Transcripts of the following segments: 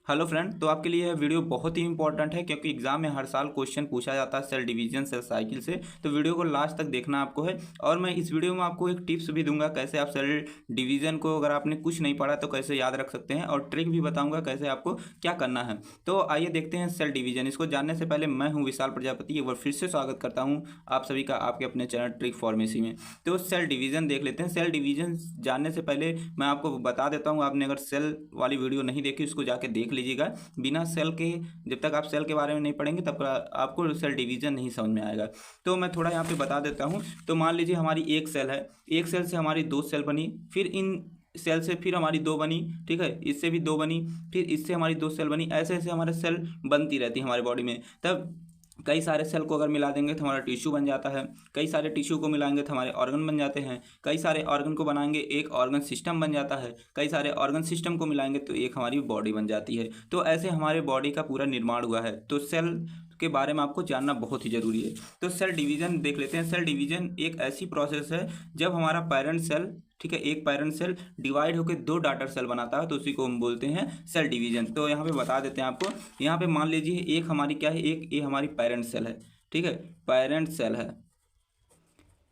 Hello friend, तो आपके लिए यह वीडियो बहुत ही इंपॉर्टेंट है क्योंकि एग्जाम में हर साल क्वेश्चन पूछा जाता है सेल डिवीजन सेल साइकिल से। तो वीडियो को लास्ट तक देखना आपको है। और मैं इस वीडियो में आपको एक टिप्स भी दूंगा कैसे आप सेल डिवीजन को अगर आपने कुछ नहीं पढ़ा तो कैसे याद रख सकते हैं, और ट्रिक भी बताऊंगा कैसे आपको क्या करना है। तो आइए देखते हैं सेल डिवीजन। इसको जानने से पहले मैं हूँ विशाल प्रजापति, एक बार फिर से स्वागत करता हूँ आप सभी का आपके अपने चैनल ट्रिक फार्मेसी में। तो सेल डिवीजन देख लेते हैं। सेल डिवीजन जानने से पहले मैं आपको बता देता हूँ, आपने अगर सेल वाली वीडियो नहीं देखी उसको जाके देख लीजिएगा। बिना सेल के, जब तक आप सेल के बारे में नहीं पढ़ेंगे तब आपको सेल डिवीजन नहीं समझ में आएगा। तो मैं थोड़ा यहाँ पे बता देता हूँ। तो मान लीजिए हमारी एक सेल है, एक सेल से हमारी दो सेल बनी, फिर इन सेल से फिर हमारी दो बनी, ठीक है, इससे भी दो बनी, फिर इससे हमारी दो सेल बनी। ऐसे ऐसे हमारे सेल बनती रहती है हमारी बॉडी में। तब कई सारे सेल को अगर मिला देंगे तो हमारा टिश्यू बन जाता है, कई सारे टिश्यू को मिलाएंगे तो हमारे ऑर्गन बन जाते हैं, कई सारे ऑर्गन को बनाएंगे एक ऑर्गन सिस्टम बन जाता है, कई सारे ऑर्गन सिस्टम को मिलाएंगे तो एक हमारी बॉडी बन जाती है। तो ऐसे हमारे बॉडी का पूरा निर्माण हुआ है। तो सेल के बारे में आपको जानना बहुत ही जरूरी है। तो सेल डिवीजन देख लेते हैं। सेल डिवीजन एक ऐसी प्रोसेस है जब हमारा पेरेंट सेल, ठीक है, एक पेरेंट सेल डिवाइड होकर दो डॉटर सेल बनाता है, तो उसी को हम बोलते हैं सेल डिवीजन। तो यहाँ पे बता देते हैं आपको। यहाँ पे मान लीजिए एक हमारी क्या है, एक ये हमारी पेरेंट सेल है, ठीक है, पेरेंट सेल है,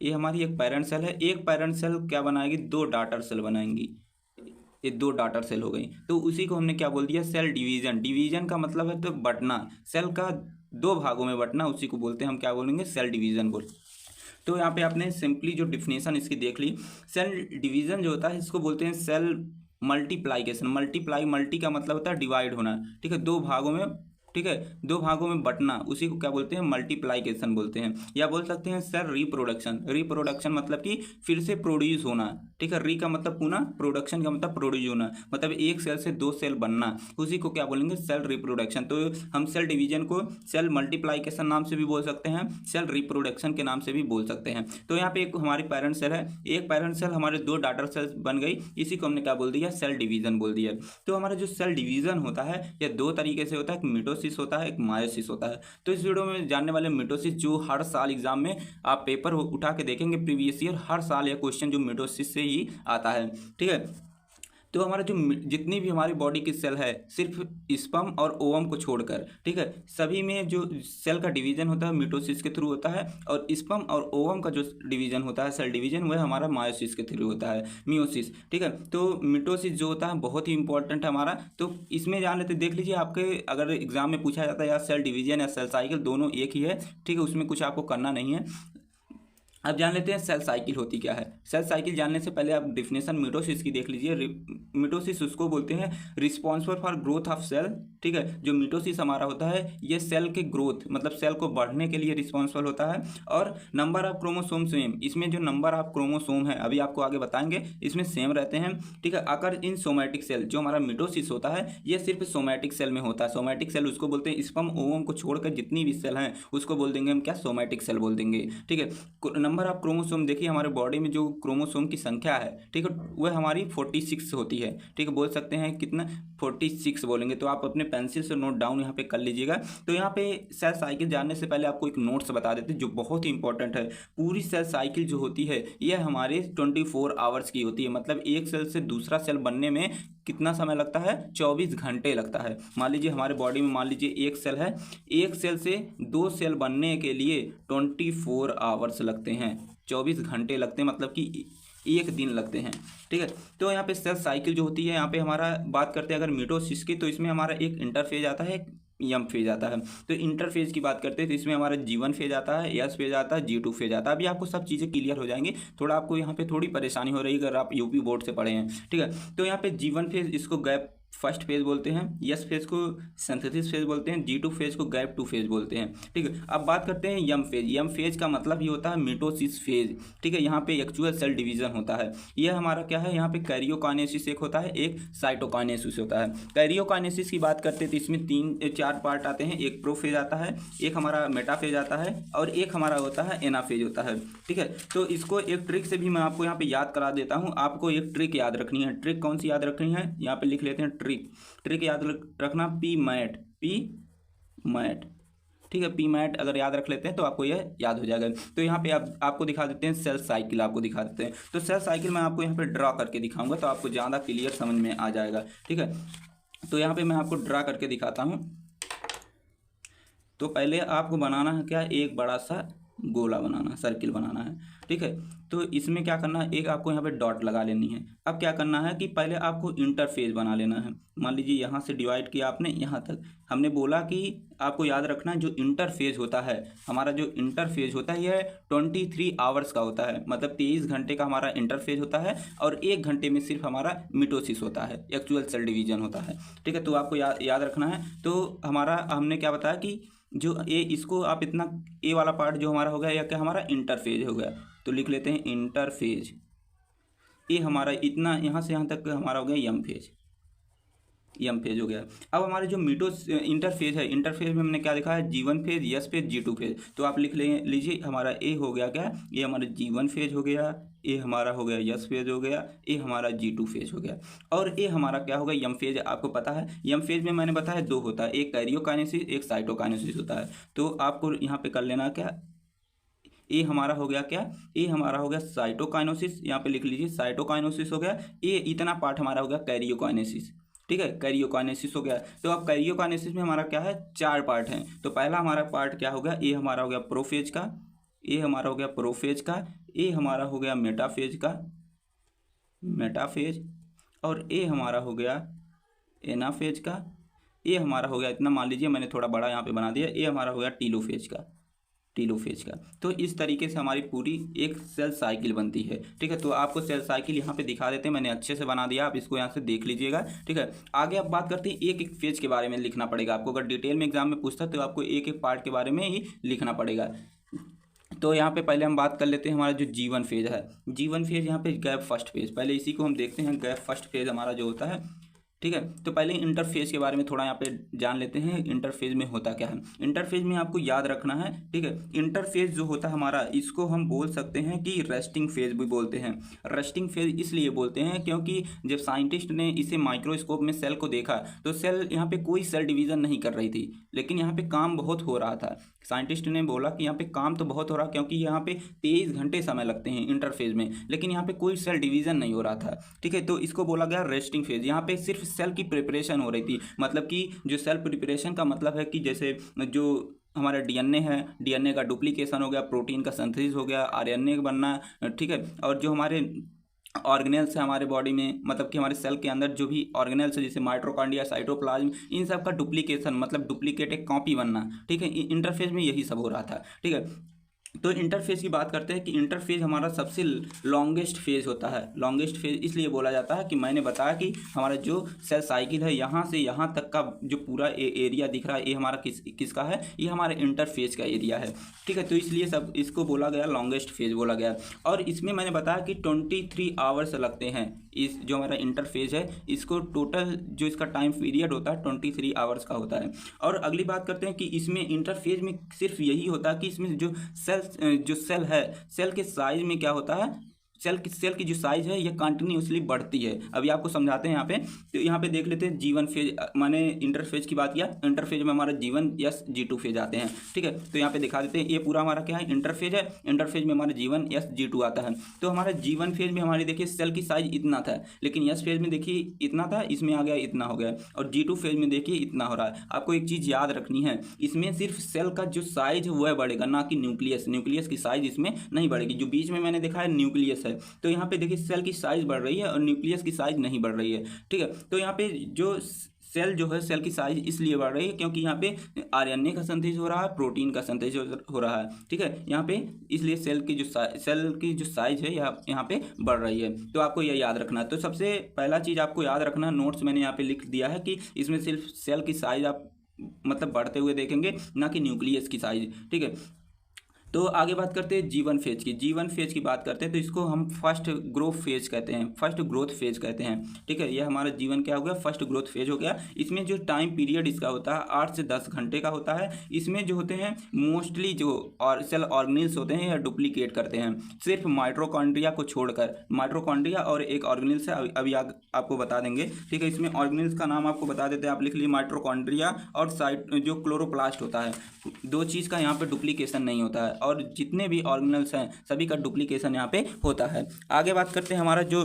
ये हमारी एक पेरेंट सेल है। एक पेरेंट सेल क्या बनाएगी, दो डॉटर सेल बनाएंगी, ये दो डॉटर सेल हो गई। तो उसी को हमने क्या बोल दिया, सेल डिवीजन। डिवीजन का मतलब है तो बंटना, सेल का दो भागों में बंटना, उसी को बोलते हैं हम क्या बोलेंगे, सेल डिवीजन बोल। तो यहाँ पे आपने सिंपली जो डिफिनेशन इसकी देख ली। सेल डिवीजन जो होता है इसको बोलते हैं सेल मल्टीप्लाइकेशन। मल्टीप्लाई, मल्टी का मतलब होता है डिवाइड होना, ठीक है, दो भागों में, ठीक है, दो भागों में बंटना, उसी को क्या बोलते हैं, मल्टीप्लाइकेशन बोलते हैं। या बोल सकते हैं सेल रिप्रोडक्शन। रिप्रोडक्शन मतलब कि फिर से प्रोड्यूस होना, ठीक है, री का मतलब पुनः, प्रोडक्शन का मतलब प्रोड्यूस होना, मतलब एक सेल से दो सेल बनना, उसी को क्या बोलेंगे, सेल रिप्रोडक्शन। तो हम सेल डिवीजन को सेल मल्टीप्लाइकेशन नाम से भी बोल सकते हैं, सेल रिप्रोडक्शन के नाम से भी बोल सकते हैं। तो यहाँ पे एक हमारी पेरेंट सेल है, एक पेरेंट सेल हमारे दो डॉटर सेल बन गई, इसी को हमने क्या बोल दिया, सेल डिवीजन बोल दिया। तो हमारा जो सेल डिवीजन होता है यह दो तरीके से होता है, एक मिटोसिस होता है, एक मायोसिस होता है। तो इस वीडियो में जानने वाले मिटोसिस, जो हर साल एग्जाम में आप पेपर उठा के देखेंगे प्रीवियस ईयर, हर साल यह क्वेश्चन जो मिटोसिस से ही आता है, ठीक है। तो हमारा जो जितनी भी हमारी बॉडी की सेल है, सिर्फ स्पर्म और ओवम को छोड़कर, ठीक है, सभी में जो सेल का डिवीजन होता है मिटोसिस के थ्रू होता है, और स्पर्म और ओवम का जो डिवीजन होता है, सेल डिवीजन, वह हमारा मायोसिस के थ्रू होता है, मियोसिस, ठीक है। तो मिटोसिस जो होता है बहुत ही इंपॉर्टेंट है हमारा। तो इसमें जान लेते, देख लीजिए आपके अगर एग्जाम में पूछा जाता है या सेल डिवीजन या सेल साइकिल दोनों एक ही है, ठीक है, उसमें कुछ आपको करना नहीं है। अब जान लेते हैं सेल साइकिल होती क्या है। सेल साइकिल जानने से पहले आप डिफिनेशन मिटोसिस की देख लीजिए। मिटोसिस उसको बोलते हैं responsible for growth of cell, ठीक है। जो मिटोसिस हमारा होता है ये सेल के ग्रोथ, मतलब सेल को बढ़ने के लिए रिस्पॉन्सिबल होता है। और नंबर ऑफ क्रोमोसोम सेम, इसमें जो नंबर ऑफ क्रोमोसोम है अभी आपको आगे बताएंगे, इसमें सेम रहते हैं, ठीक है। अगर इन सोमैटिक सेल, जो हमारा मिटोसिस होता है ये सिर्फ सोमैटिक सेल में होता है। सोमैटिक सेल उसको बोलते हैं, स्पर्म ओवम को छोड़कर जितनी भी सेल हैं उसको बोल देंगे हम क्या, सोमैटिक सेल बोल देंगे, ठीक है। नंबर ऑफ क्रोमोसोम देखिए, हमारे बॉडी में जो क्रोमोसोम की संख्या है, ठीक है, वह हमारी 46 होती है, ठीक है, बोल सकते हैं कितना, 46 बोलेंगे। तो आप अपने पेंसिल से नोट डाउन यहाँ पे कर लीजिएगा। तो यहाँ पे सेल साइकिल जानने से पहले आपको एक नोट्स बता देते हैं जो बहुत ही इंपॉर्टेंट है। पूरी सेल साइकिल जो होती है यह हमारे 24 आवर्स की होती है, मतलब एक सेल से दूसरा सेल बनने में कितना समय लगता है, 24 घंटे लगता है। मान लीजिए हमारे बॉडी में मान लीजिए एक सेल है, एक सेल से दो सेल बनने के लिए 24 आवर्स लगते हैं, 24 घंटे लगते हैं, मतलब कि एक दिन लगते हैं, ठीक है। तो यहाँ पे सेल साइकिल जो होती है, यहाँ पे हमारा बात करते हैं अगर मिटोसिस की, तो इसमें हमारा एक इंटरफेज आता है, यम फेज आता है। तो इंटरफेज की बात करते हैं तो इसमें हमारा G1 फेज आता है, एस फेज आता है, G2 फेज आता है। अभी आपको सब चीज़ें क्लियर हो जाएंगी। थोड़ा आपको यहाँ पे थोड़ी परेशानी हो रही है अगर आप यूपी बोर्ड से पढ़े हैं, ठीक है। तो यहाँ पे G1 फेज, इसको गैप फर्स्ट फेज बोलते हैं, यस फेज को सिंथेसिस फेज बोलते हैं, G2 फेज को गैप 2 फेज बोलते हैं, ठीक है। अब बात करते हैं यम फेज। यम फेज का मतलब ही होता है मिटोसिस फेज, ठीक है। यहाँ पे एक्चुअल सेल डिवीजन होता है। यह हमारा क्या है, यहाँ पे कैरियोकाइनेसिस एक होता है, एक साइटोकाइनेसिस होता है। कैरियोकाइनेसिस की बात करते हैं तो इसमें 3-4 पार्ट आते हैं। एक प्रोफेज आता है, एक हमारा मेटाफेज आता है, और एक हमारा होता है एनाफेज होता है, ठीक है। तो इसको एक ट्रिक से भी मैं आपको यहाँ पे याद करा देता हूँ। आपको एक ट्रिक याद रखनी है। ट्रिक कौन सी याद रखनी है, यहाँ पे लिख लेते हैं ट्रिक याद रखना, पी मैट, ठीक है। पी मैट अगर याद रख लेते हैं तो आपको यह याद हो जाएगा। तो यहाँ पे आपको दिखा देते हैं सेल साइकिल, आपको दिखा देते हैं। तो सेल साइकिल मैं आपको यहाँ पे ड्रा करके दिखाऊंगा तो आपको ज़्यादा क्लियर समझ में आ जाएगा, ठीक है। तो यहाँ पे मैं आपको ड्रा करके दिखाता हूँ। तो पहले आपको बनाना है क्या, एक बड़ा सा गोला बनाना, सर्किल बनाना है, ठीक है। तो इसमें क्या करना है, एक आपको यहाँ पे डॉट लगा लेनी है। अब क्या करना है कि पहले आपको इंटरफेस बना लेना है। मान लीजिए यहाँ से डिवाइड किया आपने यहाँ तक। हमने बोला कि आपको याद रखना जो इंटरफेज होता है, हमारा जो इंटरफेज होता है यह 23 आवर्स का होता है, मतलब 23 घंटे का हमारा इंटरफेज होता है, और 1 घंटे में सिर्फ हमारा मिटोसिस होता है, एक्चुअल सेल डिवीजन होता है, ठीक है। तो आपको याद रखना है। तो हमारा हमने क्या बताया कि जो ए, इसको आप इतना ए वाला पार्ट जो हमारा हो गया या क्या हमारा इंटरफेज हो गया, तो लिख लेते हैं इंटरफेज। ए हमारा इतना यहाँ से यहाँ तक हमारा हो गया एम फेज हो गया। अब हमारे जो इंटरफेज है, इंटरफेज में हमने क्या लिखा है, G1 phase, S phase, G2 phase. तो आप लिख लीजिए हमारा ए हो गया क्या, ये हमारा G1 फेज हो गया, ए हमारा हो गया S फेज हो गया, ए हमारा G2 फेज हो गया, और ए हमारा क्या होगा, एम फेज। आपको पता है एम फेज में मैंने बताया 2 होता है, एक कैरियोकाइनेसिस, एक साइटोकाइनेसिस होता है। तो आपको यहाँ पे कर लेना क्या, ए हमारा हो गया क्या, ए हमारा हो गया साइटोकाइनेसिस, यहाँ पे लिख लीजिए साइटोकाइनेसिस हो गया। ए इतना पार्ट हमारा हो गया कैरियोकाइनेसिस, ठीक है, कैरियोकाइनेसिस हो गया। तो अब कैरियोकाइनेसिस में हमारा क्या है, 4 पार्ट हैं। तो पहला हमारा पार्ट क्या हो गया, ए हमारा हो गया प्रोफेज का, ए हमारा हो गया प्रोफेज का, ए हमारा हो गया मेटाफेज का, मेटाफेज, और ए हमारा हो गया एनाफेज का, ए हमारा हो गया इतना, मान लीजिए मैंने थोड़ा बड़ा यहाँ पे बना दिया, ए हमारा हो गया टीलोफेज का, टीलोफेज का। तो इस तरीके से हमारी पूरी एक सेल साइकिल बनती है, ठीक है। तो आपको सेल साइकिल यहाँ पे दिखा देते हैं, मैंने अच्छे से बना दिया, आप इसको यहाँ से देख लीजिएगा, ठीक है। आगे आप बात करते हैं एक एक फेज के बारे में लिखना पड़ेगा आपको। अगर डिटेल में एग्जाम में पूछता तो आपको एक एक पार्ट के बारे में ही लिखना पड़ेगा। तो यहाँ पे पहले हम बात कर लेते हैं हमारा जो G1 फेज है, G1 फेज यहाँ पे गैप फर्स्ट फेज, पहले इसी को हम देखते हैं। गैप फर्स्ट फेज हमारा जो होता है, ठीक है। तो पहले इंटरफेज के बारे में थोड़ा यहाँ पे जान लेते हैं, इंटरफेज में होता क्या है। इंटरफेज में आपको याद रखना है, ठीक है। इंटरफेज जो होता है हमारा, इसको हम बोल सकते हैं कि रेस्टिंग फेज भी बोलते हैं। रेस्टिंग फेज इसलिए बोलते हैं क्योंकि जब साइंटिस्ट ने इसे माइक्रोस्कोप में सेल को देखा तो सेल यहाँ पे कोई सेल डिवीजन नहीं कर रही थी, लेकिन यहाँ पे काम बहुत हो रहा था। साइंटिस्ट ने बोला कि यहाँ पे काम तो बहुत हो रहा, क्योंकि यहाँ पे 23 घंटे समय लगते हैं इंटरफेज में, लेकिन यहाँ पे कोई सेल डिवीजन नहीं हो रहा था, ठीक है। तो इसको बोला गया रेस्टिंग फेज। यहाँ पे सिर्फ सेल की प्रिपरेशन हो रही थी, मतलब कि जो सेल प्रिपरेशन का मतलब है कि जैसे जो हमारा डीएनए है, डीएनए का डुप्लीकेशन हो गया, प्रोटीन का सिंथेसिस हो गया, आरएनए बनना, ठीक है। और जो हमारे ऑर्गेनेल्स है हमारे बॉडी में, मतलब कि हमारे सेल के अंदर जो भी ऑर्गेनेल्स है जैसे माइटोकॉन्ड्रिया, साइटोप्लाज्म, इन सब का डुप्लीकेशन, मतलब डुप्लीकेट एक कॉपी बनना, ठीक है। इंटरफेज में यही सब हो रहा था, ठीक है। तो इंटरफेज की बात करते हैं कि इंटरफेज हमारा सबसे लॉन्गेस्ट फेज होता है। लॉन्गेस्ट फेज इसलिए बोला जाता है कि मैंने बताया कि हमारा जो सेल साइकिल है यहाँ से यहाँ तक का जो पूरा एरिया दिख रहा है, ये हमारा किसका है, ये हमारे इंटरफेज का एरिया है, ठीक है। तो इसलिए सब इसको बोला गया लॉन्गेस्ट फेज बोला गया। और इसमें मैंने बताया कि 23 आवर्स लगते हैं, इस जो हमारा इंटरफेज है इसको टोटल जो इसका टाइम पीरियड होता है 23 आवर्स का होता है। और अगली बात करते हैं कि इसमें इंटरफेज में सिर्फ यही होता है कि इसमें जो सेल है, सेल के साइज में क्या होता है, सेल की जो साइज है ये कंटिन्यूसली बढ़ती है। अभी आपको समझाते हैं यहाँ पे। तो यहाँ पे देख लेते हैं G1 फेज, मैंने इंटरफेज की बात किया, इंटरफेज में हमारा G1 S G2 फेज आते हैं, ठीक है। तो यहाँ पे दिखा देते हैं, ये पूरा हमारा क्या है, इंटरफेज है। इंटरफेज में हमारा G1 S G2 आता है। तो हमारा G1 फेज में हमारे देखिए सेल की साइज इतना था, लेकिन S फेज में देखिए इतना था, इसमें आ गया इतना हो गया, और G2 फेज में देखिए इतना हो रहा है। आपको एक चीज़ याद रखनी है, इसमें सिर्फ सेल का जो साइज है वह बढ़ेगा, ना कि न्यूक्लियस की साइज इसमें नहीं बढ़ेगी। जो बीच में मैंने देखा है न्यूक्लियस है, तो यहाँ पे देखिए सेल की साइज बढ़ रही है और न्यूक्लियस की साइज नहीं बढ़ रही है, ठीक है। तो यहाँ पे जो सेल जो है, सेल की साइज इसलिए बढ़ रही है क्योंकि यहाँ पे आरएनए का सिंथेसिस हो रहा है, प्रोटीन का सिंथेसिस हो रहा है, ठीक है। यहाँ पे इसलिए सेल की जो साइज है यहाँ पे बढ़ रही है। तो आपको यह याद रखना है। तो सबसे पहला चीज़ आपको याद रखना, नोट्स मैंने यहाँ पे लिख दिया है कि इसमें सिर्फ सेल की साइज आप मतलब बढ़ते हुए देखेंगे, ना कि न्यूक्लियस की साइज, ठीक है। तो आगे बात करते हैं G1 फेज की। G1 फेज की बात करते हैं तो इसको हम फर्स्ट ग्रोथ फेज कहते हैं, फर्स्ट ग्रोथ फेज कहते हैं, ठीक है। ये हमारा G1 क्या हो गया, फर्स्ट ग्रोथ फेज हो गया। इसमें जो टाइम पीरियड इसका होता है 8 से 10 घंटे का होता है। इसमें जो होते हैं मोस्टली जो और सेल ऑर्गेनेल्स होते हैं या डुप्लीकेट करते हैं, सिर्फ माइटोकॉन्ड्रिया को छोड़कर। माइटोकॉन्ड्रिया और एक ऑर्गेनेल्स है, अभी आपको बता देंगे, ठीक है। इसमें ऑर्गेनेल्स का नाम आपको बता देते हैं, आप लिख लीजिए माइटोकॉन्ड्रिया और जो क्लोरोप्लास्ट होता है, 2 चीज़ का यहाँ पे डुप्लीकेशन नहीं होता है, और जितने भी ऑर्गेनेल्स हैं सभी का डुप्लीकेशन यहाँ पे होता है। आगे बात करते हैं हमारा जो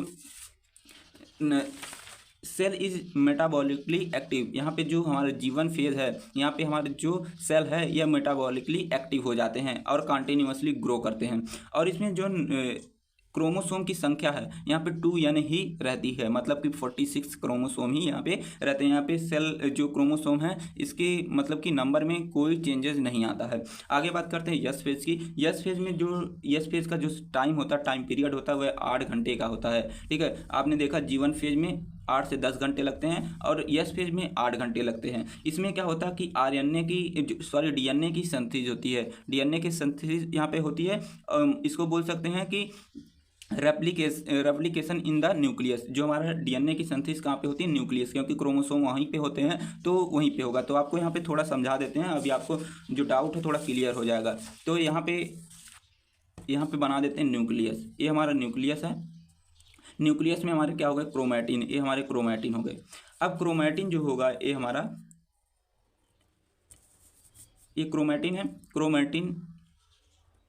सेल इज मेटाबॉलिकली एक्टिव। यहाँ पे जो हमारा जीवन फेज है, यहाँ पे हमारे जो सेल है यह मेटाबॉलिकली एक्टिव हो जाते हैं और कंटिन्यूअसली ग्रो करते हैं। और इसमें जो क्रोमोसोम की संख्या है यहाँ पे 2n ही रहती है, मतलब कि 46 क्रोमोसोम ही यहाँ पे रहते हैं। यहाँ पे सेल जो क्रोमोसोम है इसके मतलब कि नंबर में कोई चेंजेस नहीं आता है। आगे बात करते हैं यस फेज की। यस फेज में जो यस फेज का जो टाइम होता है, टाइम पीरियड होता है, वह 8 घंटे का होता है। ठीक है, आपने देखा जीवन फेज में 8 से 10 घंटे लगते हैं और यस फेज में 8 घंटे लगते हैं। इसमें क्या होता है कि आरएनए की डीएनए की सिंथेसिस होती है। डीएनए की सिंथेसिस यहाँ पे होती है। इसको बोल सकते हैं कि रेप्लिकेशन इन द न्यूक्लियस। जो हमारा डीएनए की सिंथेसिस कहाँ पे होती है? न्यूक्लियस, क्योंकि क्रोमोसोम वहीं पे होते हैं तो वहीं पे होगा। तो आपको यहाँ पे थोड़ा समझा देते हैं, अभी आपको जो डाउट है थोड़ा क्लियर हो जाएगा। तो यहाँ पे बना देते हैं न्यूक्लियस। ये हमारा न्यूक्लियस है। न्यूक्लियस में हमारे क्या हो गए? क्रोमैटिन। ये हमारे क्रोमैटिन हो गए। अब क्रोमैटिन जो होगा ये हमारा, ये क्रोमैटिन है। क्रोमैटिन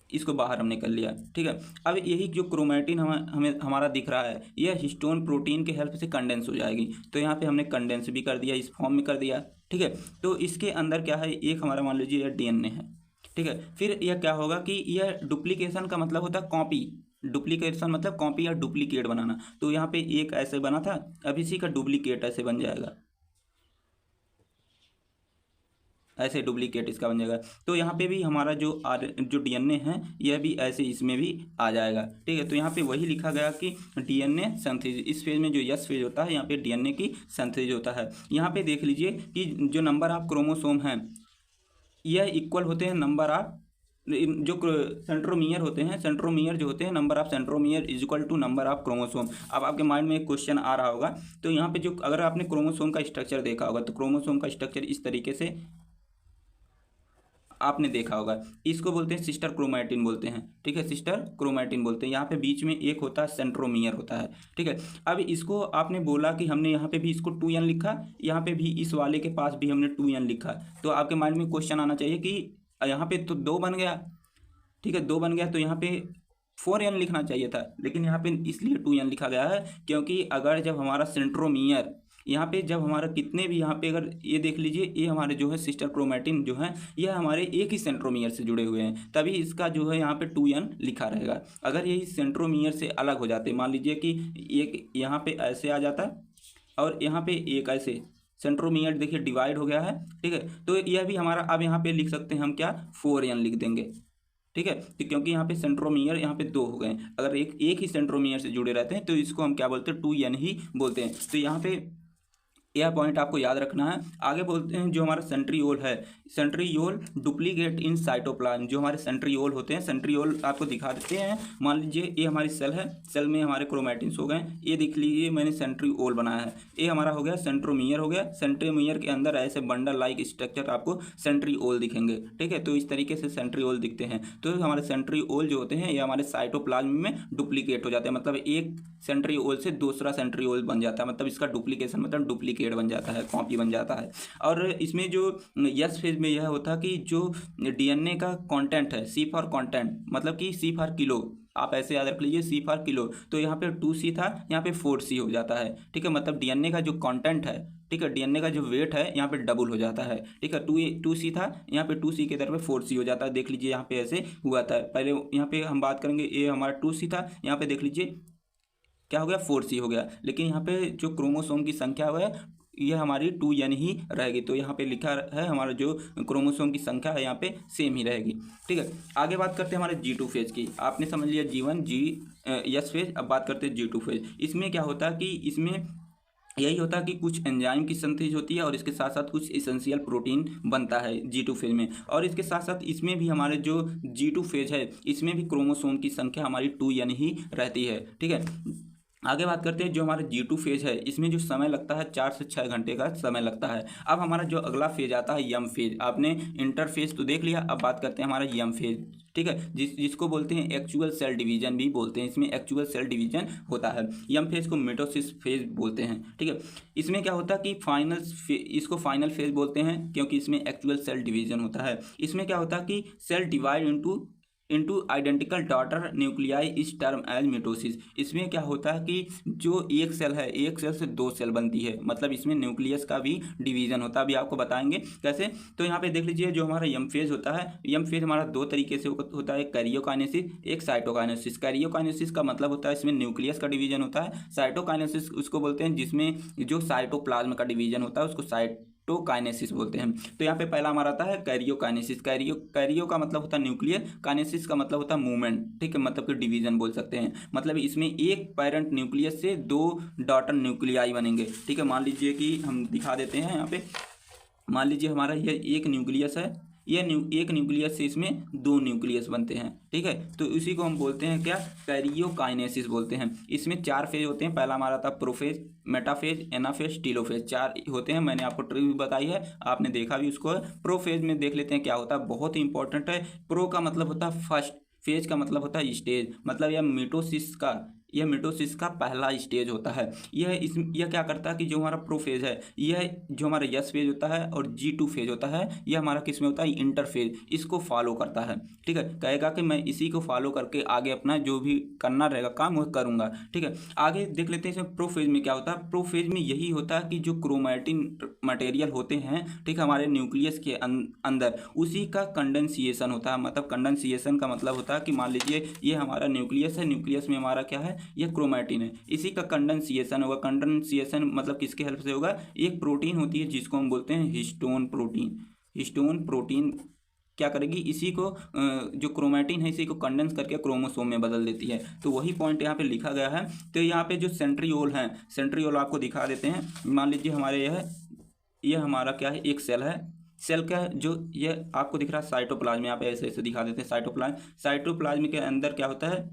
इसको बाहर हमने कर लिया। ठीक है, अब यही जो क्रोमैटिन हमें हमारा दिख रहा है यह हिस्टोन प्रोटीन के हेल्प से कंडेंस हो जाएगी। तो यहाँ पे हमने कंडेंस भी कर दिया, इस फॉर्म में कर दिया। ठीक है, तो इसके अंदर क्या है? एक हमारा मान लीजिए यह डीएनए है। ठीक है, फिर यह क्या होगा कि यह डुप्लीकेशन का मतलब होता है कॉपी। डुप्लीकेशन मतलब कॉपी या डुप्लीकेट बनाना। तो यहाँ पे एक ऐसे बना था, अब इसी का डुप्लीकेट ऐसे बन जाएगा, ऐसे डुप्लीकेट इसका बन जाएगा। तो यहाँ पे भी हमारा जो डीएनए है यह भी ऐसे इसमें भी आ जाएगा। ठीक है, तो यहाँ पे वही लिखा गया कि डीएनए सिंथेसिस। इस फेज में जो यस फेज होता है यहाँ पे डीएनए की सिंथेसिस होता है। यहाँ पे देख लीजिए कि जो नंबर ऑफ क्रोमोसोम हैं यह इक्वल होते हैं नंबर ऑफ जो सेंट्रोमियर होते हैं। सेंट्रोमियर जो होते हैं, number of centromere is equal to number of chromosome. अब आपके माइंड में एक क्वेश्चन आ रहा होगा, तो यहाँ पे जो अगर आपने क्रोमोसोम का स्ट्रक्चर देखा होगा तो क्रोमोसोम का स्ट्रक्चर इस तरीके से आपने देखा होगा। इसको बोलते हैं सिस्टर क्रोमैटिन बोलते हैं। ठीक है, सिस्टर क्रोमैटिन बोलते हैं। यहाँ पे बीच में एक होता है सेंट्रोमियर होता है। ठीक है, अब इसको आपने बोला कि हमने यहाँ पे भी इसको 2n लिखा, यहाँ पे भी इस वाले के पास भी हमने 2n लिखा। तो आपके माइंड में क्वेश्चन आना चाहिए कि यहाँ पे तो 2 बन गया। ठीक है, 2 बन गया तो यहाँ पे 4n लिखना चाहिए था, लेकिन यहाँ पे इसलिए 2n लिखा गया है क्योंकि अगर जब हमारा सेंट्रोमियर यहाँ पे जब हमारा कितने भी यहाँ पे अगर ये देख लीजिए, ये हमारे जो है सिस्टर क्रोमैटिन जो है यह हमारे एक ही सेंट्रोमियर से जुड़े हुए हैं, तभी इसका जो है यहाँ पे 2n लिखा रहेगा। अगर यही सेंट्रोमियर से अलग हो जाते, मान लीजिए कि एक यहाँ पे ऐसे आ जाता और यहाँ पे एक ऐसे, सेंट्रोमियर देखिए डिवाइड हो गया है। ठीक है, तो यह भी हमारा, अब यहाँ पे लिख सकते हैं हम क्या? 4n लिख देंगे। ठीक है, तो क्योंकि यहाँ पे सेंट्रोमियर यहाँ पे 2 हो गए, अगर एक ही सेंट्रोमियर से जुड़े रहते हैं तो इसको हम क्या बोलते हैं? 2n ही बोलते हैं। तो यहाँ पे यह पॉइंट आपको याद रखना है। आगे बोलते हैं जो हमारा सेंट्रियोल है, सेंट्रियोल डुप्लीकेट इन साइटोप्लाज्म। जो हमारे सेंट्रियोल होते हैं, सेंट्रियोल आपको दिखा देते हैं। मान लीजिए ये हमारी सेल है, सेल में हमारे क्रोमैटिन्स हो गए, ये देख लीजिए मैंने सेंट्रियोल बनाया है। ये हमारा हो गया सेंट्रोमियर हो गया। सेंट्रोमियर के अंदर ऐसे बंडल लाइक स्ट्रक्चर आपको सेंट्रियोल दिखेंगे। ठीक है, तो इस तरीके से सेंट्रियोल दिखते हैं। तो हमारे सेंट्रियोल जो होते हैं ये हमारे साइटोप्लाज्म में डुप्लीकेट हो जाते हैं, मतलब एक सेंट्रियोल से दूसरा सेंट्रियोल बन जाता है, मतलब इसका डुप्लीकेशन मतलब डुप्लीकेट बन जाता है, कॉपी बन जाता है। और इसमें जो यस फेज में यह होता है कि जो डीएनए का कंटेंट है, सी फॉर कंटेंट मतलब कि सी फॉर किलो, आप ऐसे याद रख लीजिए सी फॉर किलो। तो यहाँ पे 2c था, यहाँ पे 4c हो जाता है। ठीक है, मतलब डीएनए का जो कंटेंट है, ठीक है, डीएनए का जो वेट है यहाँ पे डबल हो जाता है। ठीक है, 2c था, यहाँ पे 2c के तरफ 4c हो जाता है। देख लीजिए यहाँ पे ऐसे हुआ था। पहले यहाँ पे हम बात करेंगे, ये हमारा 2c था, यहाँ पे देख लीजिए क्या हो गया? 4c हो गया। लेकिन यहाँ पे जो क्रोमोसोम की संख्या है ये हमारी 2n ही रहेगी। तो यहाँ पे लिखा है हमारा जो क्रोमोसोम की संख्या है यहाँ पे सेम ही रहेगी। ठीक है, आगे बात करते हैं हमारे G2 फेज की। आपने समझ लिया G1 यस फेज। अब बात करते हैं G2 फेज। इसमें क्या होता है कि इसमें यही होता है कि कुछ एंजाइम की सिंथेसिस होती है और इसके साथ साथ कुछ एसेंशियल प्रोटीन बनता है G2 फेज में। और इसके साथ साथ इसमें भी हमारे जो G2 फेज है इसमें भी क्रोमोसोम की संख्या हमारी 2n ही रहती है। ठीक है, आगे बात करते हैं जो हमारा G2 फेज है, इसमें जो समय लगता है 4 से 6 घंटे का समय लगता है। अब हमारा जो अगला फेज आता है यम फेज। आपने इंटर फेज तो देख लिया, अब बात करते हैं हमारा यम फेज। ठीक है, जिसको बोलते हैं एक्चुअल सेल डिवीजन भी बोलते हैं। इसमें एक्चुअल सेल डिवीजन होता है। यम फेज को मिटोसिस फेज बोलते हैं। ठीक है, इसमें क्या होता है कि इसको फाइनल फेज बोलते हैं क्योंकि इसमें एक्चुअल सेल डिवीजन होता है। इसमें क्या होता है कि cell divide into into identical daughter nuclei is term as mitosis. इसमें क्या होता है कि जो एक सेल है, एक सेल से दो सेल बनती है, मतलब इसमें न्यूक्लियस का भी डिवीजन होता है। अभी आपको बताएंगे कैसे। तो यहाँ पे देख लीजिए, जो हमारा यम फेज होता है, यम फेज हमारा दो तरीके से होता है, कैरियोकाइनेसिस, एक साइटोकाइनेसिस। कैरियोकाइनेसिस का मतलब होता है इसमें न्यूक्लियस का डिवीजन होता है। साइटोकाइनेसिस उसको बोलते हैं जिसमें जो साइटोप्लाज्म का डिवीजन होता है, उसको साइटोकाइनेसिस बोलते हैं। तो यहाँ पे पहला हमारा आता है कैरियोकाइनेसिस। कैरियो का मतलब होता है न्यूक्लियर, काइनेसिस का मतलब होता है मूवमेंट, ठीक है, मतलब कि डिवीजन बोल सकते हैं। मतलब इसमें एक पेरेंट न्यूक्लियस से दो डॉटर न्यूक्लियाई बनेंगे, ठीक है। मान लीजिए कि हम दिखा देते हैं यहाँ पे, मान लीजिए हमारा यह एक न्यूक्लियस है, एक न्यूक्लियस से इसमें दो न्यूक्लियस बनते हैं, ठीक है। तो इसी को हम बोलते हैं क्या, कैरियोकाइनेसिस बोलते हैं। इसमें चार फेज होते हैं। पहला हमारा था प्रोफेज, मेटाफेज, एनाफेज, टीलोफेज, चार होते हैं। मैंने आपको ट्रिक भी बताई है, आपने देखा भी उसको। प्रोफेज में देख लेते हैं क्या होता है, बहुत ही इंपॉर्टेंट है। प्रो का मतलब होता है फर्स्ट, फेज का मतलब होता है स्टेज, मतलब यह मिटोसिस का पहला स्टेज होता है। यह क्या करता है कि जो हमारा प्रोफेज है, यह जो हमारा यस फेज होता है और G2 फेज होता है, यह हमारा किस में होता है, इंटरफेज, इसको फॉलो करता है, ठीक है। कहेगा कि मैं इसी को फॉलो करके आगे अपना जो भी करना रहेगा काम वह करूंगा, ठीक है। आगे देख लेते हैं इसमें प्रोफेज में क्या होता है। प्रोफेज में यही होता है कि जो क्रोमैटिन मटेरियल होते हैं, ठीक है, हमारे न्यूक्लियस के अंदर, उसी का कंडेंसिएशन होता है। मतलब कंडेंसिएशन का मतलब होता है कि मान लीजिए ये हमारा न्यूक्लियस है, न्यूक्लियस में हमारा क्या है, यह क्रोमैटिन है, इसी का कंडेंसिएशन होगा। कंडेंसिएशन मतलब किसके हेल्प से होगा, एक प्रोटीन होती है जिसको हम बोलते हैं हिस्टोन प्रोटीन। हिस्टोन प्रोटीन क्या करेगी, इसी को जो क्रोमैटिन है इसी को कंडेंस करके क्रोमोसोम में बदल देती है। तो वही पॉइंट यहाँ पे लिखा गया है। तो यहाँ पे जो सेंट्रियोल है, सेंट्रियोल आपको दिखा देते हैं। मान लीजिए हमारे यह हमारा क्या है, एक सेल है। सेल का जो ये आपको दिख रहा है साइटोप्लाज्म, यहाँ पे ऐसे ऐसे दिखा देते हैं साइटोप्लाज्म। साइटोप्लाज्म के अंदर क्या होता है,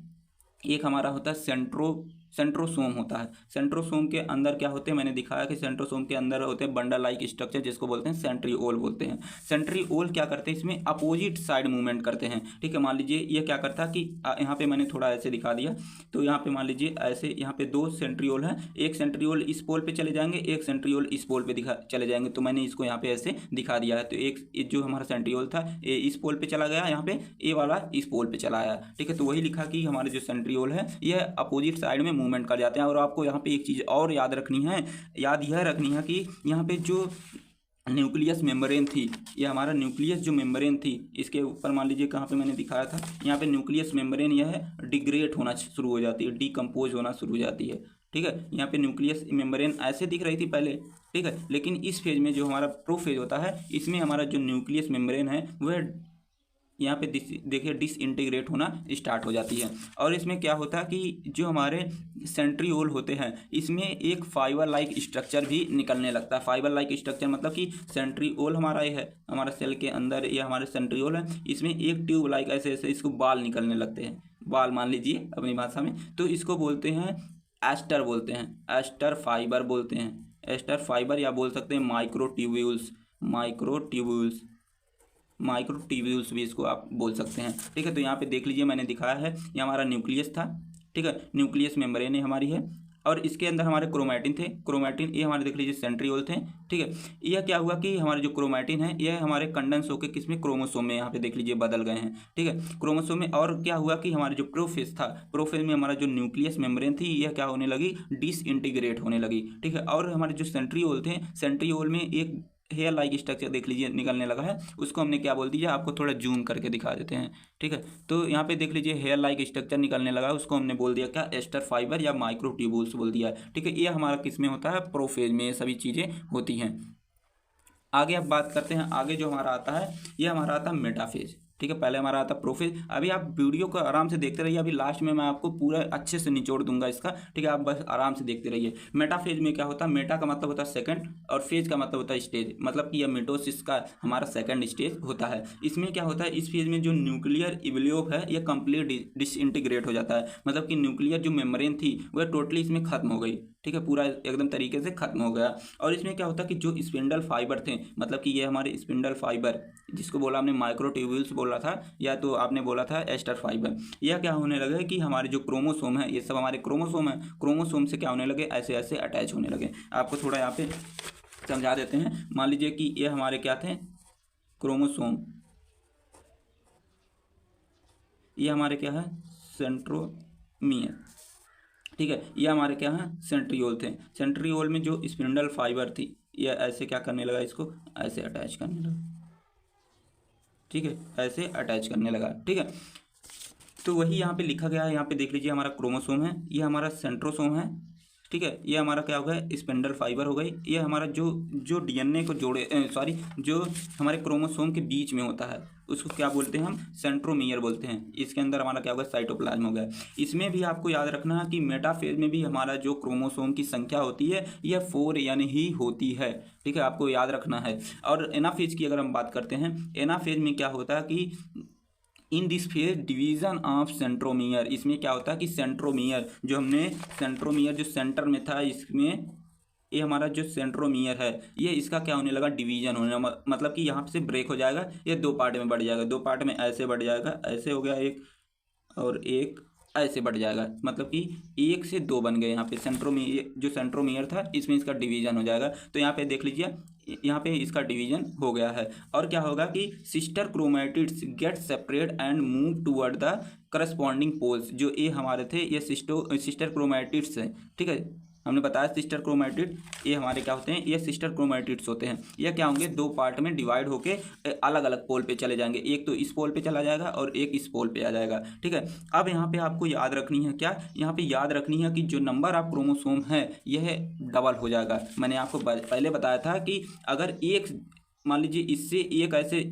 एक हमारा होता है सेंट्रोसोम होता है। सेंट्रोसोम के अंदर क्या होते हैं, मैंने दिखाया कि सेंट्रोसोम के अंदर होते हैं बंडल लाइक स्ट्रक्चर, जिसको बोलते हैं सेंट्रियोल बोलते हैं। सेंट्रियोल क्या करते हैं, इसमें अपोजिट साइड मूवमेंट करते हैं, ठीक है। मान लीजिए ये क्या करता है कि यहाँ पे मैंने थोड़ा ऐसे दिखा दिया। तो यहाँ पे मान लीजिए ऐसे, यहाँ पे दो सेंट्रियोल हैं, एक सेंट्रियोल इस पोल पे चले जाएंगे, एक सेंट्रियोल इस पोल पे चले जाएंगे। तो मैंने इसको यहाँ पे ऐसे दिखा दिया है। तो एक जो हमारा सेंट्रियोल था ये इस पोल पे चला गया, यहाँ पे ए वाला इस पोल पे चला आया, ठीक है। तो वही लिखा कि हमारे जो सेंट्रियोल है यह अपोजिट साइड में मूवमेंट कर जाते हैं। और आपको यहाँ पे एक चीज़ और याद यह रखनी है कि यहाँ पे जो न्यूक्लियस मेम्ब्रेन थी, ये हमारा न्यूक्लियस जो मेम्ब्रेन थी, इसके ऊपर मान लीजिए कहाँ पे मैंने दिखाया था, यहाँ पे न्यूक्लियस मेम्ब्रेन यह डिग्रेड होना शुरू हो जाती है, डिकम्पोज होना शुरू हो जाती है, ठीक है। यहाँ पे न्यूक्लियस मेम्ब्रेन ऐसे दिख रही थी पहले, ठीक है। लेकिन इस फेज में जो हमारा प्रोफेज होता है, इसमें हमारा जो न्यूक्लियस मेम्ब्रेन है वह यहाँ पे देखिए डिसइंटीग्रेट होना स्टार्ट हो जाती है। और इसमें क्या होता है कि जो हमारे सेंट्रियोल होते हैं, इसमें एक फाइबर लाइक स्ट्रक्चर भी निकलने लगता है। फाइबर लाइक स्ट्रक्चर मतलब कि सेंट्रियोल हमारा ये है, हमारा सेल के अंदर ये हमारे सेंट्रियोल है, इसमें एक ट्यूब लाइक ऐसे ऐसे इसको बाल निकलने लगते हैं, बाल मान लीजिए अपनी भाषा में। तो इसको बोलते हैं एस्टर, बोलते हैं एस्टर फाइबर, बोलते हैं एस्टर फाइबर, या बोल सकते हैं माइक्रोट्यूब्यूल्स, माइक्रोट्यूब्यूल्स भी इसको आप बोल सकते हैं, ठीक है। तो यहाँ पे देख लीजिए मैंने दिखाया है, ये हमारा न्यूक्लियस था, ठीक है, न्यूक्लियस मेम्ब्रेन हमारी है, और इसके अंदर हमारे क्रोमैटिन थे। क्रोमैटिन ये हमारे देख लीजिए सेंट्रियोल थे, ठीक है। यह क्या हुआ कि हमारे जो क्रोमैटिन है यह हमारे कंडेंस होकर किसमें, क्रोमोसोम में यहाँ पे देख लीजिए बदल गए हैं, ठीक है, क्रोमोसोम में। और क्या हुआ कि हमारे जो प्रोफेज था, प्रोफेज में हमारा जो न्यूक्लियस मेम्ब्रेन थी यह क्या होने लगी, डिसइंटीग्रेट होने लगी, ठीक है। और हमारे जो सेंट्रियोल थे, सेंट्रियोल में एक हेयर लाइक स्ट्रक्चर देख लीजिए निकलने लगा है, उसको हमने क्या बोल दिया, आपको थोड़ा जूम करके दिखा देते हैं, ठीक है। तो यहाँ पे देख लीजिए हेयर लाइक स्ट्रक्चर निकलने लगा है, उसको हमने बोल दिया क्या, एस्टर फाइबर या माइक्रोट्यूब्यूल्स बोल दिया है, ठीक है। ये हमारा किस में होता है, प्रोफेज में ये सभी चीज़ें होती हैं। आगे अब बात करते हैं, आगे जो हमारा आता है ये हमारा आता है मेटाफेज, ठीक है। पहले हमारा आता है प्रोफेज। अभी आप वीडियो को आराम से देखते रहिए, अभी लास्ट में मैं आपको पूरा अच्छे से निचोड़ दूंगा इसका, ठीक है। आप बस आराम से देखते रहिए। मेटाफेज में क्या होता है, मेटा का मतलब होता है सेकंड, और फेज का मतलब होता है स्टेज, मतलब कि यह मिटोसिस का हमारा सेकंड स्टेज होता है। इसमें क्या होता है, इस फेज में जो न्यूक्लियर इवल्यूप है यह कंप्लीट डिसइंटीग्रेट हो जाता है, मतलब कि न्यूक्लियर जो मेम्ब्रेन थी वह टोटली इसमें खत्म हो गई, ठीक है, पूरा एकदम तरीके से खत्म हो गया। और इसमें क्या होता है कि जो स्पिंडल फाइबर थे, मतलब कि ये हमारे स्पिंडल फाइबर, जिसको बोला हमने माइक्रोट्यूब्यूल्स बोला था, या तो आपने बोला था एस्टर फाइबर, यह क्या होने लगे कि हमारे जो क्रोमोसोम है, ये सब हमारे क्रोमोसोम है, क्रोमोसोम से क्या होने लगे, ऐसे ऐसे अटैच होने लगे। आपको थोड़ा यहाँ पे समझा देते हैं। मान लीजिए कि ये हमारे क्या थे, क्रोमोसोम, ये हमारे क्या है, सेंट्रोमियर। ठीक है, ये हमारे क्या है, सेंट्रियोल थे। सेंट्रियोल में जो स्पिंडल फाइबर थी ये ऐसे क्या करने लगा, इसको ऐसे अटैच करने लगा। ठीक है, ऐसे अटैच करने लगा। ठीक है, तो वही यहाँ पे लिखा गया है। यहाँ पे देख लीजिए हमारा क्रोमोसोम है, ये हमारा सेंट्रोसोम है। ठीक है, ये हमारा क्या हो गया, स्पिंडल फाइबर हो गई। ये हमारा जो जो डीएनए को जोड़े सॉरी जो हमारे क्रोमोसोम के बीच में होता है उसको क्या बोलते हैं हम, सेंट्रोमियर बोलते हैं। इसके अंदर हमारा क्या होगा, साइटोप्लाज्म हो गया। इसमें भी आपको याद रखना है कि मेटाफेज में भी हमारा जो क्रोमोसोम की संख्या होती है यह 4 यानी ही होती है। ठीक है, आपको याद रखना है। और एनाफेज की अगर हम बात करते हैं, एनाफेज में क्या होता है कि in this phase division of centromere, इसमें क्या होता है कि सेंट्रोमियर जो हमने सेंट्रोमियर जो सेंटर में था, इसमें ये हमारा जो सेंट्रोमियर है ये इसका क्या होने लगा, डिवीजन होने लगा। मतलब कि यहाँ से ब्रेक हो जाएगा, ये दो पार्ट में बढ़ जाएगा। दो पार्ट में ऐसे बढ़ जाएगा, ऐसे हो गया एक, और एक ऐसे बढ़ जाएगा। मतलब कि एक से दो बन गए। यहाँ पे सेंट्रोमियर जो सेंट्रोमियर था इसमें इसका डिवीजन हो जाएगा। तो यहाँ पे देख लीजिए, यहाँ पे इसका डिवीजन हो गया है। और क्या होगा कि sister chromatids get separate and move toward the corresponding poles. जो ये हमारे थे ये सिस्टर क्रोमैटिड्स हैं। ठीक है, हमने बताया सिस्टर क्रोमैटिड, ये हमारे क्या होते हैं, ये सिस्टर क्रोमैटिड्स होते हैं। ये क्या होंगे, दो पार्ट में डिवाइड होके अलग अलग पोल पे चले जाएंगे। एक तो इस पोल पे चला जाएगा और एक इस पोल पे आ जाएगा। ठीक है, अब यहाँ पे आपको याद रखनी है क्या, यहाँ पे याद रखनी है कि जो नंबर ऑफ क्रोमोसोम है यह डबल हो जाएगा। मैंने आपको पहले बताया था कि अगर एक मान लीजिए इससे एक ऐसे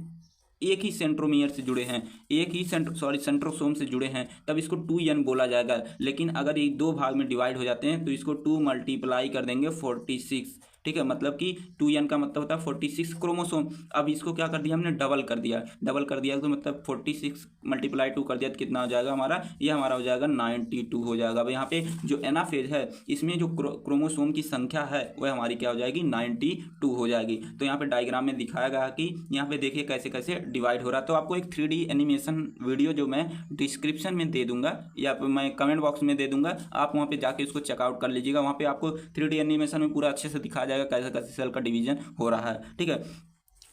एक ही सेंट्रोमियर से जुड़े हैं, एक ही सेंट्रोसोम से जुड़े हैं, तब इसको 2n बोला जाएगा। लेकिन अगर ये दो भाग में डिवाइड हो जाते हैं तो इसको 2 मल्टीप्लाई कर देंगे 46। ठीक है, मतलब कि 2n का मतलब होता है 46 क्रोमोसोम। अब इसको क्या कर दिया हमने, डबल कर दिया। डबल कर दिया तो मतलब 46 मल्टीप्लाई 2 कर दिया तो कितना हो जाएगा हमारा, ये हमारा हो जाएगा 92 हो जाएगा। अब यहाँ पे जो एनाफेज है इसमें जो क्रोमोसोम की संख्या है वह हमारी क्या हो जाएगी, 92 हो जाएगी। तो यहाँ पे डायग्राम में दिखाया गया कि यहाँ पे देखिए कैसे कैसे डिवाइड हो रहा है। तो आपको एक 3D एनिमेशन वीडियो जो मैं डिस्क्रिप्शन में दे दूंगा या मैं कमेंट बॉक्स में दे दूंगा, आप वहाँ पे जाके उसको चेकआउट कर लीजिएगा। वहाँ पे आपको 3D एनिमेशन में पूरा अच्छे से दिखाया जाएगा कैसे कैसे सेल का डिवीजन हो रहा है। ठीक है,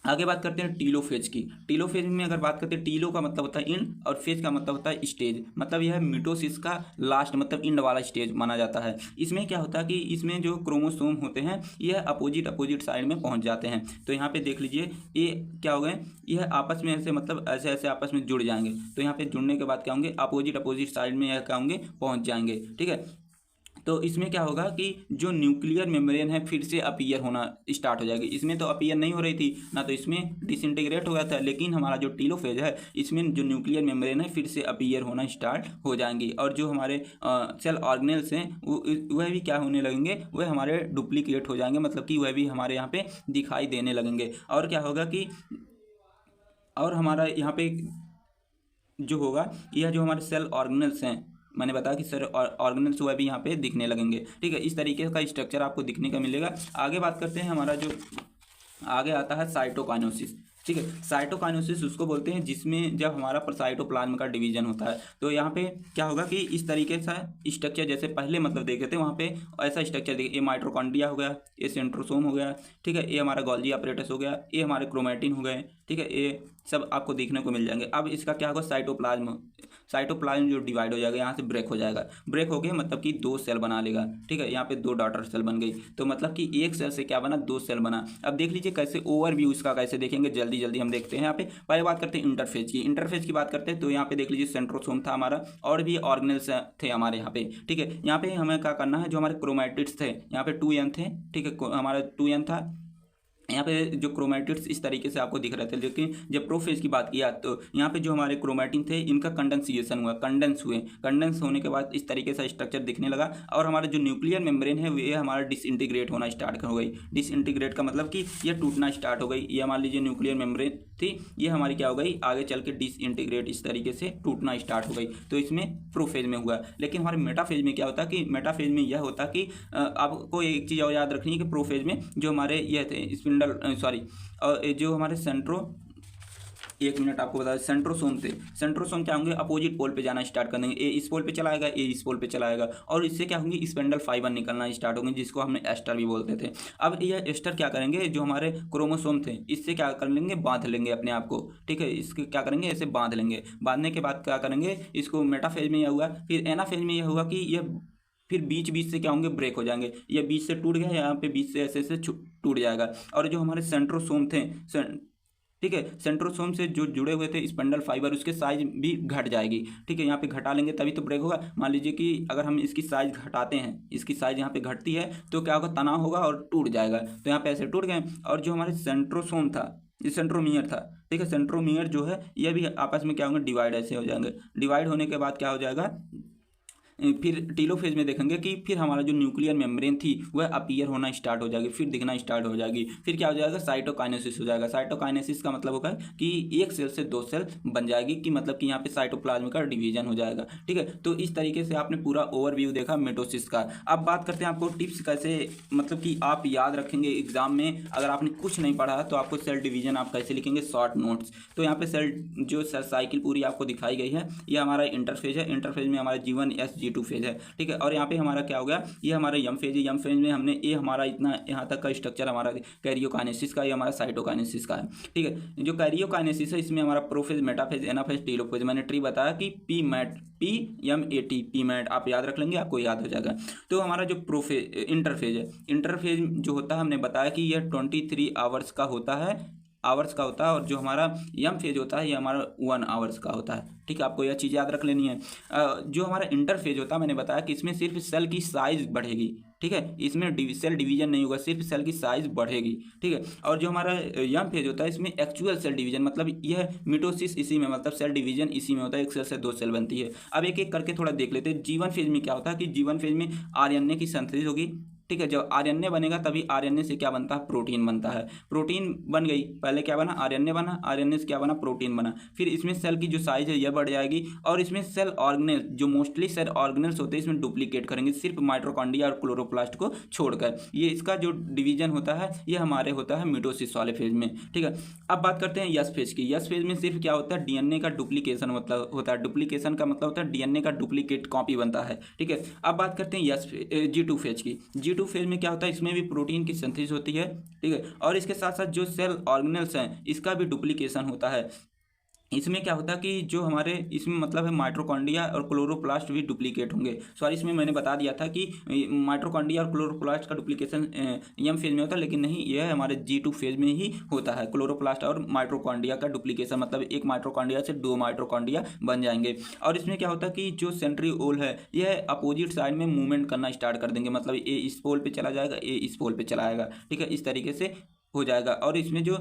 आगे बात करते हैं टीलोफेज की। टीलोफेज में अगर बात करते हैं, टीलो का मतलब होता है इंड और फेज का मतलब होता है स्टेज। मतलब यह मिटोसिस का लास्ट मतलब इंड वाला स्टेज माना जाता है। इसमें क्या होता है कि इसमें जो क्रोमोसोम होते हैं यह अपोजिट साइड में पहुंच जाते हैं। तो यहाँ पे देख लीजिए ये क्या हो गए, यह आपस में ऐसे मतलब ऐसे ऐसे आपस में जुड़ जाएंगे। तो यहाँ पे जुड़ने के बाद क्या होंगे, अपोजिट साइड में यह क्या होंगे, पहुँच जाएंगे। ठीक है, तो इसमें क्या होगा कि जो न्यूक्लियर मेम्ब्रेन है फिर से अपीयर होना स्टार्ट हो जाएगी। इसमें तो अपीयर नहीं हो रही थी ना, तो इसमें डिसइंटीग्रेट हो गया था। लेकिन हमारा जो टीलोफेज है इसमें जो न्यूक्लियर मेम्ब्रेन है फिर से अपीयर होना स्टार्ट हो जाएंगी। और जो हमारे सेल ऑर्गेनेल्स हैं वह भी क्या होने लगेंगे, वह हमारे डुप्लीकेट हो जाएंगे। मतलब कि वह भी हमारे यहाँ पे दिखाई देने लगेंगे। और क्या होगा कि और हमारा यहाँ पे जो होगा, यह जो हमारे सेल ऑर्गेनेल्स हैं, मैंने बताया कि सर ऑर्गेनेल्स हुआ भी यहाँ पे दिखने लगेंगे। ठीक है, इस तरीके का स्ट्रक्चर आपको दिखने का मिलेगा। आगे बात करते हैं, हमारा जो आगे आता है साइटोकाइनेसिस। ठीक है, साइटोकाइनेसिस उसको बोलते हैं जिसमें जब हमारा साइटोप्लाज्म का डिवीजन होता है। तो यहाँ पे क्या होगा कि इस तरीके से स्ट्रक्चर जैसे पहले मतलब देखे थे वहाँ पे ऐसा स्ट्रक्चर देखिए, ये माइटोकॉन्ड्रिया हो गया, ये सेंट्रोसोम हो गया। ठीक है, ये हमारा गोल्गी अपरेटस हो गया, ये हमारे क्रोमैटिन हो गए। ठीक है, ये सब आपको देखने को मिल जाएंगे। अब इसका क्या होगा, साइटोप्लाज्म जो डिवाइड हो जाएगा, यहाँ से ब्रेक हो जाएगा। ब्रेक हो गया मतलब कि 2 सेल बना लेगा। ठीक है, यहाँ पे 2 डॉटर सेल बन गई। तो मतलब कि एक सेल से क्या बना, 2 सेल बना। अब देख लीजिए कैसे ओवरव्यू इसका कैसे देखेंगे, जल्दी हम देखते हैं। यहाँ पे पहले बात करते हैं इंटरफेज की। इंटरफेज की बात करते हैं तो यहाँ पे देख लीजिए सेंट्रोसोम था हमारा, और भी ऑर्गेनेल्स थे हमारे यहाँ पे। ठीक है, यहाँ पे हमें क्या करना है, जो हमारे क्रोमैटिड्स थे यहाँ पे 2n थे। ठीक है, हमारा 2n था। यहाँ पे जो क्रोमैटिड्स इस तरीके से आपको दिख रहे थे। लेकिन जब प्रोफेज की बात किया तो यहाँ पे जो हमारे क्रोमैटिन थे इनका कंडेंसेशन हुआ, कंडेंस होने के बाद इस तरीके से स्ट्रक्चर दिखने लगा। और हमारा जो न्यूक्लियर मेम्ब्रेन है ये हमारा डिसइंटीग्रेट होना स्टार्ट हो गई। डिसइंटीग्रेट का मतलब कि ये टूटना स्टार्ट हो गई। ये मान लीजिए न्यूक्लियर मेम्ब्रेन थी, ये हमारी क्या हो गई, आगे चल के डिसइंटीग्रेट इस तरीके से टूटना स्टार्ट हो गई। तो इसमें प्रोफेज में हुआ। लेकिन हमारे मेटाफेज में क्या होता है कि मेटाफेज में यह होता कि आपको एक चीज़ और याद रखनी है कि प्रोफेज में जो हमारे यह थे जो हमारे एक मिनट आपको बता दें, सेंट्रोसोम थे, सेंट्रोसोम क्या होंगे, अपोजिट पोल पे जाना स्टार्ट कर देंगे, ए इस पोल पे चला आएगा, ए इस पोल पे चला आएगा, और इससे क्या होंगे, स्पेंडल फाइबर निकलना स्टार्ट होंगे, जिसको हमने एस्टर भी बोलते थे। अब यह एस्टर क्या करेंगे, जो हमारे क्रोमोसोम थे इससे क्या कर लेंगे, बांध लेंगे अपने आप को, ठीक है, इसके क्या करेंगे, ऐसे बांध लेंगे। बांधने के बाद क्या करेंगे, इसको मेटाफेज में यह हुआ, फिर एनाफेज में यह हुआ कि यह फिर बीच बीच से क्या होंगे, ब्रेक हो जाएंगे, ये बीच से टूट गया, यहाँ पे बीच से ऐसे ऐसे टूट जाएगा। और जो हमारे सेंट्रोसोम थे, ठीक है, सेंट्रोसोम से जो जुड़े हुए थे स्पेंडल फाइबर, उसके साइज भी घट जाएगी, ठीक है, यहाँ पे घटा लेंगे तभी तो ब्रेक होगा। मान लीजिए कि अगर हम इसकी साइज घटाते हैं, इसकी साइज यहाँ पे घटती है तो क्या होगा, तनाव होगा और टूट जाएगा, तो यहाँ पे ऐसे टूट गए। और जो हमारे सेंट्रोसोम था, ये सेंट्रोमियर था, ठीक है, सेंट्रोमियर जो है यह भी आपस में क्या होंगे, डिवाइड ऐसे हो जाएंगे। डिवाइड होने के बाद क्या हो जाएगा, फिर टीलोफेज में देखेंगे कि फिर हमारा जो न्यूक्लियर मेम्ब्रेन थी वह अपीयर होना स्टार्ट हो जाएगी, फिर दिखना स्टार्ट हो जाएगी। फिर क्या हो जाएगा, साइटोकाइनेसिस हो जाएगा। साइटोकाइनेसिस का मतलब होगा कि एक सेल से दो सेल बन जाएगी, कि मतलब कि यहाँ पे साइटोप्लाज्म का डिवीजन हो जाएगा, ठीक है। तो इस तरीके से आपने पूरा ओवरव्यू देखा मिटोसिस का। अब बात करते हैं आपको टिप्स कैसे, मतलब कि आप याद रखेंगे एग्जाम में, अगर आपने कुछ नहीं पढ़ा तो आपको सेल डिवीजन आप कैसे लिखेंगे, शॉर्ट नोट्स। तो यहाँ पे सेल जो सेल साइकिल पूरी आपको दिखाई गई है, ये हमारा इंटरफेज है, इंटरफेज में हमारा G1 S G2 फेज है, ठीक है। और यहाँ पे हमारा क्या हो गया, ये हमारा यम फेज है, यम फेज में हमने ये हमारा इतना यहाँ तक का स्ट्रक्चर हमारा कैरियोकाइनेसिस का, ये हमारा साइटोकाइनेसिस का है, ठीक है। जो कैरियोकाइनेसिस है इसमें हमारा प्रोफेज, मेटाफेज, एनाफेज, टीलोफेज। मैंने ट्री बताया कि PMAT, PMAT आप याद रख लेंगे, आपको याद हो जाएगा। तो हमारा जो इंटरफेज है, इंटरफेज जो होता है हमने बताया कि यह 23 आवर्स का होता है, और जो हमारा यम फेज होता है ये हमारा 1 आवर्स का होता है, ठीक है। आपको यह चीज़ याद रख लेनी है। जो हमारा इंटरफेज होता है, मैंने बताया कि इसमें सिर्फ सेल की साइज बढ़ेगी, ठीक है, इसमें सेल डिवीजन नहीं होगा, सिर्फ सेल की साइज बढ़ेगी, ठीक है। और जो हमारा यम फेज होता है इसमें एक्चुअल सेल डिवीजन, मतलब यह मिटोसिस इसी में, मतलब सेल डिवीजन इसी में होता है, एक सेल से दो सेल बनती है। अब एक एक करके थोड़ा देख लेते हैं। G1 फेज में क्या होता है कि G1 फेज में RNA की सिंथेसिस होगी, ठीक है। जब RNA बनेगा तभी RNA से क्या बनता है, प्रोटीन बनता है। प्रोटीन बन गई, पहले क्या बना, RNA बना, RNA से क्या बना, प्रोटीन बना। फिर इसमें सेल की जो साइज है यह बढ़ जाएगी, और इसमें सेल ऑर्गेनेल, जो मोस्टली सेल ऑर्गेनेल्स होते हैं इसमें डुप्लीकेट करेंगे, सिर्फ माइटोकॉन्ड्रिया और क्लोरोप्लास्ट को छोड़कर। ये इसका जो डिवीजन होता है ये हमारे होता है मिटोसिस वाले फेज में, ठीक है। अब बात करते हैं यस फेज की। यस फेज में सिर्फ क्या होता है, DNA का डुप्लीकेशन मतलब होता है, डुप्लीकेशन का मतलब होता है DNA का डुप्लीकेट कॉपी बनता है, ठीक है। अब बात करते हैं G2 फेज की। G2 फेज में क्या होता है, इसमें भी प्रोटीन की सिंथेसिस होती है, ठीक है। और इसके साथ साथ जो सेल ऑर्गेनेल्स हैं इसका भी डुप्लीकेशन होता है। इसमें क्या होता है कि जो हमारे इसमें मतलब है माइटोकॉन्ड्रिया और क्लोरोप्लास्ट भी डुप्लीकेट होंगे। सॉरी, इसमें मैंने बता दिया था कि माइटोकॉन्ड्रिया और क्लोरोप्लास्ट का डुप्लीकेशन यम फेज में होता है, लेकिन नहीं, यह हमारे G2 फेज में ही होता है। क्लोरोप्लास्ट और माइटोकॉन्ड्रिया का डुप्लीकेशन, मतलब एक माइटोकॉन्ड्रिया से दो माइटोकॉन्ड्रिया बन जाएंगे। और इसमें क्या होता है कि जो सेंट्रीओल है यह अपोजिट साइड में मूवमेंट करना स्टार्ट कर देंगे, मतलब ए इस पोल पे चला जाएगा, ए इस पोल पे चला आएगा, ठीक है, इस तरीके से हो जाएगा। और इसमें जो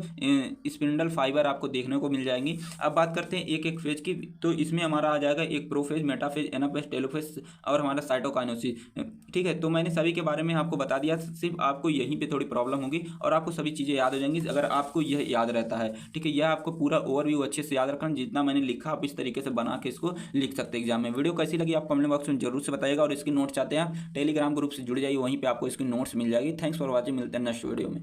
स्पिंडल फाइबर आपको देखने को मिल जाएंगी। अब बात करते हैं एक एक फेज की। तो इसमें हमारा आ जाएगा एक प्रोफेज, मेटाफेज, एनाफेज, टेलोफेज और हमारा साइटोकाइनेसिस, ठीक है। तो मैंने सभी के बारे में आपको बता दिया, सिर्फ आपको यहीं पे थोड़ी प्रॉब्लम होगी और आपको सभी चीज़ें याद हो जाएंगी अगर आपको यह याद रहता है, ठीक है। यह आपको पूरा ओवरव्यू अच्छे से याद रखना, जितना मैंने लिखा आप इस तरीके से बना के इसको लिख सकते हैं एग्जाम में। वीडियो कैसी लगी आप कमेंट बॉक्स में जरूर से बताइएगा, और इसकी नोट्स चाहते हैं आप टेलीग्राम ग्रुप से जुड़ जाइए, वहीं पर आपको इसकी नोट्स मिल जाएगी। थैंक्स फॉर वॉचिंग, मिलते हैं नेक्स्ट वीडियो में।